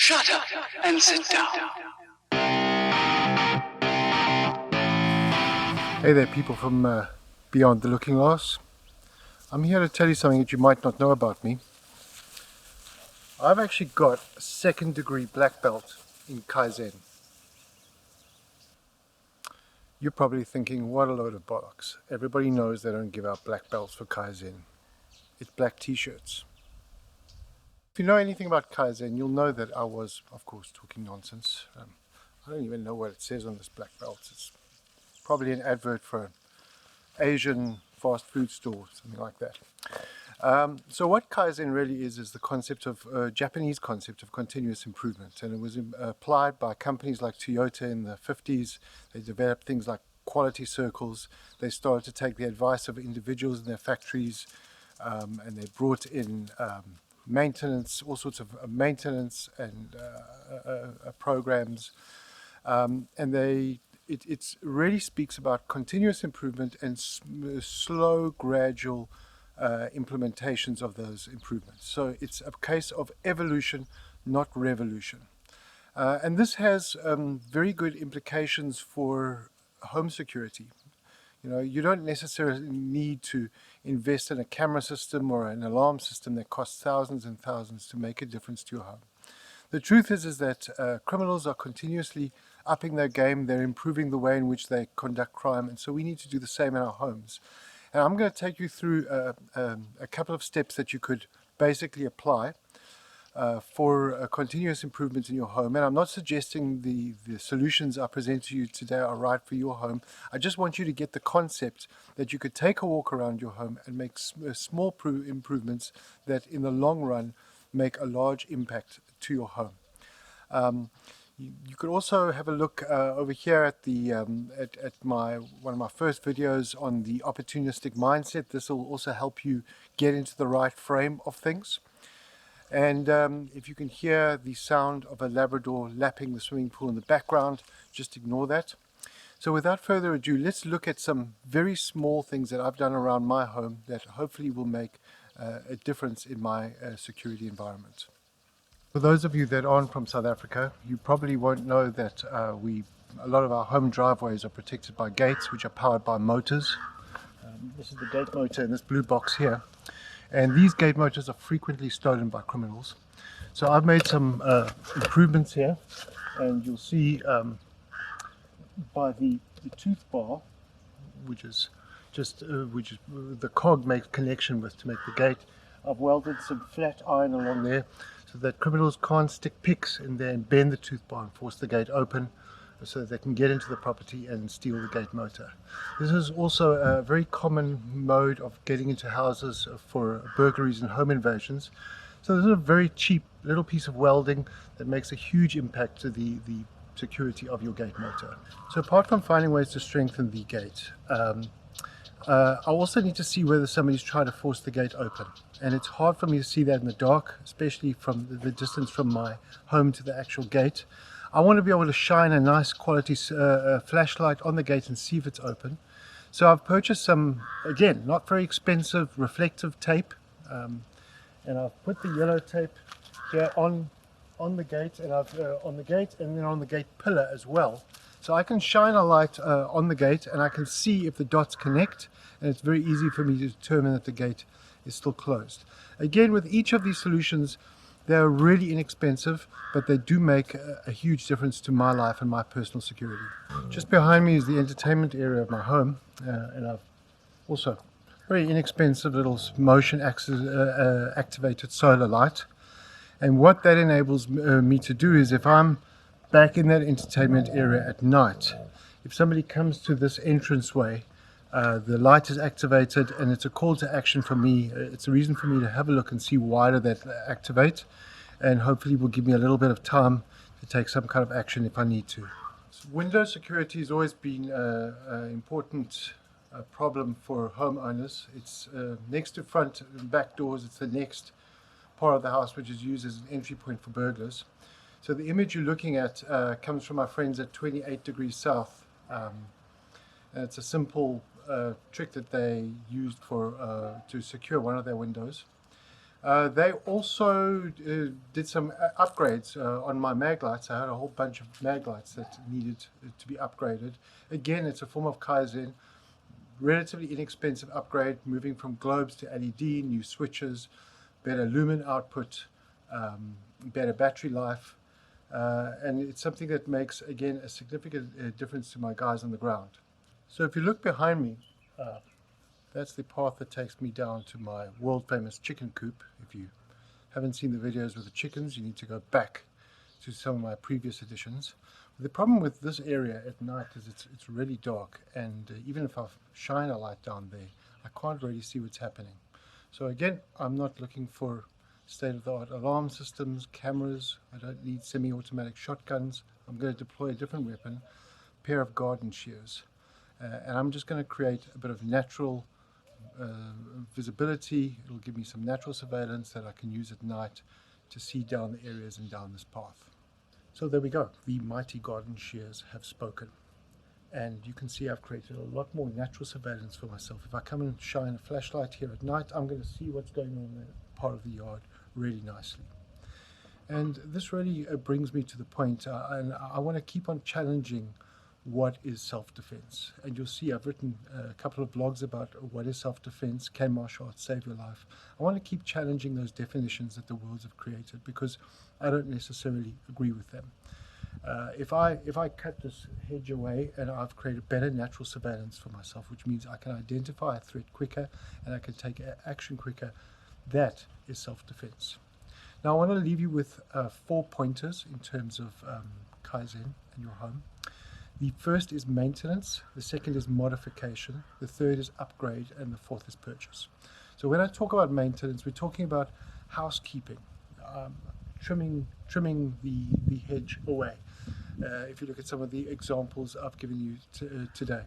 Shut up and sit down. Hey there, people from beyond the looking glass. I'm here to tell you something that you might not know about me. I've actually got a second-degree black belt in Kaizen. You're probably thinking, what a load of bollocks. Everybody knows they don't give out black belts for Kaizen. It's black t-shirts. If you know anything about Kaizen, you'll know that I was, of course, talking nonsense. I don't even know what it says on this black belt. It's probably an advert for an Asian fast food store, something like that. So what Kaizen really is the concept of Japanese concept of continuous improvement, and it was applied by companies like Toyota in the 50s. They developed things like quality circles. They started to take the advice of individuals in their factories, and they brought in maintenance, all sorts of maintenance and programs, and it really speaks about continuous improvement and slow, gradual implementations of those improvements. So it's a case of evolution, not revolution. And this has very good implications for home security. You know, you don't necessarily need to invest in a camera system or an alarm system that costs thousands and thousands to make a difference to your home. The truth is that criminals are continuously upping their game. They're improving the way in which they conduct crime, and so we need to do the same in our homes. And I'm going to take you through a couple of steps that you could basically apply for continuous improvement in your home. And I'm not suggesting the solutions I present to you today are right for your home. I just want you to get the concept that you could take a walk around your home and make small improvements that in the long run make a large impact to your home. You could also have a look over here at the at one of my first videos on the opportunistic mindset. This will also help you get into the right frame of things. And if you can hear the sound of a Labrador lapping the swimming pool in the background, just ignore that. So without further ado, let's look at some very small things that I've done around my home that hopefully will make a difference in my security environment. For those of you that aren't from South Africa, you probably won't know that a lot of our home driveways are protected by gates which are powered by motors. This is the gate motor in this blue box here, and these gate motors are frequently stolen by criminals. So I've made some improvements here, and you'll see by the tooth bar, which is the cog makes connection with to make the gate. I've welded some flat iron along there so that criminals can't stick picks in there and bend the tooth bar and force the gate open, so that they can get into the property and steal the gate motor. This is also a very common mode of getting into houses for burglaries and home invasions. So this is a very cheap little piece of welding that makes a huge impact to the security of your gate motor. So apart from finding ways to strengthen the gate, I also need to see whether somebody's trying to force the gate open. And it's hard for me to see that in the dark, especially from the distance from my home to the actual gate. I want to be able to shine a nice quality flashlight on the gate and see if it's open. So I've purchased some, again, not very expensive reflective tape. And I've put the yellow tape here on the gate, and then on the gate pillar as well. So I can shine a light on the gate and I can see if the dots connect, and it's very easy for me to determine that the gate is still closed. Again, with each of these solutions, they're really inexpensive, but they do make a huge difference to my life and my personal security. Just behind me is the entertainment area of my home, and I've also very inexpensive little motion activated solar light. And what that enables me to do is, if I'm back in that entertainment area at night, if somebody comes to this entranceway, the light is activated, and it's a call to action for me. It's a reason for me to have a look and see why did that activate, and hopefully will give me a little bit of time to take some kind of action if I need to. So window security has always been an important problem for homeowners. It's next to front and back doors. It's the next part of the house which is used as an entry point for burglars. So the image you're looking at comes from my friends at 28 degrees south. And it's a simple trick that they used to secure one of their windows. They also did some upgrades on my mag lights. I had a whole bunch of mag lights that needed to be upgraded. Again, it's a form of Kaizen, relatively inexpensive upgrade, moving from globes to LED, new switches, better lumen output, better battery life. And it's something that makes, again, a significant difference to my guys on the ground. So if you look behind me, that's the path that takes me down to my world famous chicken coop. If you haven't seen the videos with the chickens, you need to go back to some of my previous editions. The problem with this area at night is it's really dark, and even if I shine a light down there, I can't really see what's happening. So again, I'm not looking for state-of-the-art alarm systems, cameras. I don't need semi-automatic shotguns. I'm going to deploy a different weapon, a pair of garden shears, and I'm just going to create a bit of natural visibility. It'll give me some natural surveillance that I can use at night to see down the areas and down this path. So there we go. The mighty garden shears have spoken. And you can see I've created a lot more natural surveillance for myself. If I come and shine a flashlight here at night, I'm going to see what's going on in that part of the yard really nicely. And this really brings me to the point, and I want to keep on challenging what is self-defense. And you'll see I've written a couple of blogs about what is self-defense, can martial arts save your life. I want to keep challenging those definitions that the worlds have created, because I don't necessarily agree with them. If I cut this hedge away and I've created better natural surveillance for myself, which means I can identify a threat quicker and I can take action quicker, that is self-defense. Now I want to leave you with 4 pointers in terms of Kaizen in your home. The first is maintenance, the second is modification, the third is upgrade, and the fourth is purchase. So when I talk about maintenance, we're talking about housekeeping, trimming the hedge away. If you look at some of the examples I've given you today,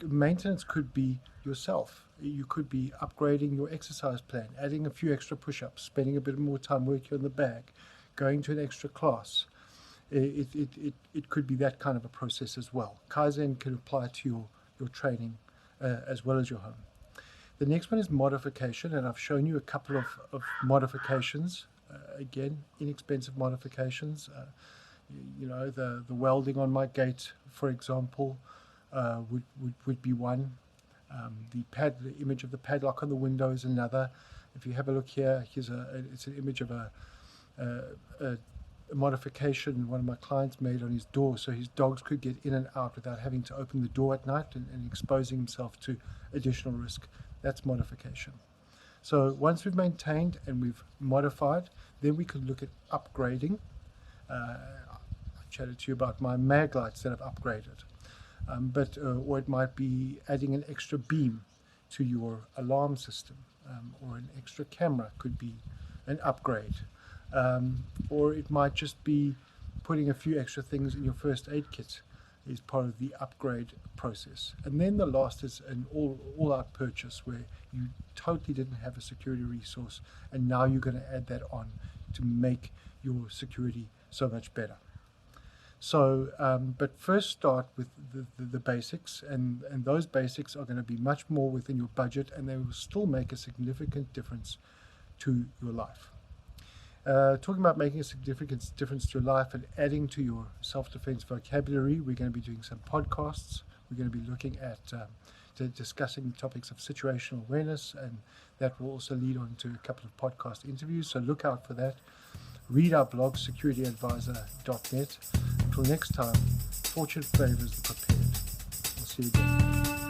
maintenance could be yourself. You could be upgrading your exercise plan, adding a few extra push-ups, spending a bit more time working on the bag, going to an extra class. It could be that kind of a process as well. Kaizen can apply to your training as well as your home. The next one is modification, and I've shown you a couple of modifications. Again, inexpensive modifications. You know, the welding on my gate, for example, would be one. The image of the padlock on the window is another. If you have a look here, it's an image of a modification one of my clients made on his door, so his dogs could get in and out without having to open the door at night and exposing himself to additional risk. That's modification. So once we've maintained and we've modified, then we could look at upgrading. I chatted to you about my mag lights that I've upgraded, or it might be adding an extra beam to your alarm system, or an extra camera could be an upgrade. Or it might just be putting a few extra things in your first aid kit is part of the upgrade process. And then the last is an all-out purchase where you totally didn't have a security resource and now you're going to add that on to make your security so much better. So, but first start with the basics, and those basics are going to be much more within your budget, and they will still make a significant difference to your life. Talking about making a significant difference to your life and adding to your self-defense vocabulary, we're going to be doing some podcasts. We're going to be looking at discussing topics of situational awareness, and that will also lead on to a couple of podcast interviews, so look out for that. Read our blog, securityadvisor.net. Until next time, fortune favors the prepared. We'll see you again.